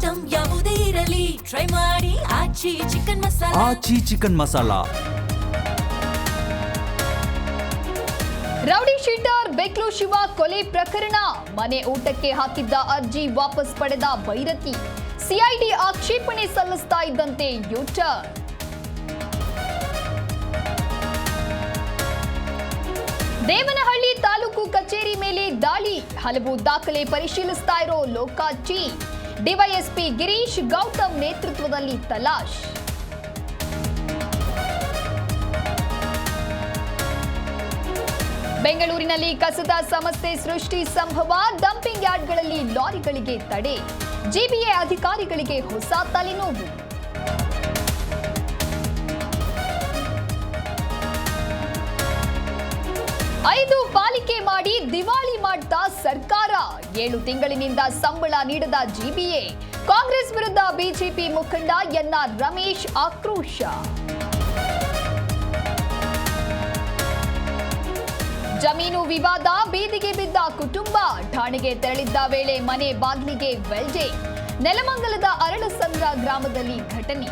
Item ಯಾವುದೇ ಇರಲಿ try ಮಾಡಿ Aachi chicken masala. Aachi chicken masala. Rowdy sheeter Beklu Shiva ಕೊಲೆ ಪ್ರಕರಣ. ಮನೆ ಊಟಕ್ಕೆ ಹಾಕಿದ್ದ ಅರ್ಜಿ ವಾಪಸ್ ಪಡೆದ ಭೈರತಿ. ಸಿಐಡಿ ಆಕ್ಷೇಪಣೆ ಸಲ್ಲಿಸ್ತಾ ಇದ್ದಂತೆ ಯೂಟರ್ನ್. ದೇವನಹಳ್ಳಿ ತಾಲೂಕು ಕಚೇರಿ ಮೇಲೆ ದಾಳಿ. ಹಲವು ದಾಖಲೆ ಪರಿಶೀಲಿಸ್ತಾ ಇರೋ ಲೋಕಾಚಿ. ಡಿವೈಎಸ್ಪಿ ಗಿರೀಶ್ ಗೌತಮ್ ನೇತೃತ್ವದಲ್ಲಿ ತಲಾಶ್. ಬೆಂಗಳೂರಿನಲ್ಲಿ ಕಸದ ಸಮಸ್ಯೆ ಸೃಷ್ಟಿ ಸಂಭವ. ಡಂಪಿಂಗ್ ಯಾರ್ಡ್ಗಳಲ್ಲಿ ಲಾರಿಗಳಿಗೆ ತಡೆ. ಜಿಬಿಎ ಅಧಿಕಾರಿಗಳಿಗೆ ಹೊಸ ತಲೆನೋವು. ಐದು ಪಾಲಿಕೆ ಮಾಡಿ ದಿವಾಳಿ ಮಾಡ್ತಾ ಸರ್ಕಾರ. 7 ತಿಂಗಳಿನಿಂದ ಸಂಬಳ ನೀಡದ ಜಿಬಿಎ. ಕಾಂಗ್ರೆಸ್ ವಿರುದ್ಧ ಬಿಜೆಪಿ ಮುಖಂಡ ಎನ್ಆರ್ ರಮೇಶ್ ಆಕ್ರೋಶ. ಜಮೀನು ವಿವಾದ, ಬೀದಿಗೆ ಬಿದ್ದ ಕುಟುಂಬ. ಠಾಣೆಗೆ ತೆರಳಿದ್ದ ವೇಳೆ ಮನೆ ಬಾಗಿಲಿಗೆ ವೆಲ್ಡೆ. ನೆಲಮಂಗಲದ ಅರಳಸಂದ್ರ ಗ್ರಾಮದಲ್ಲಿ ಘಟನೆ.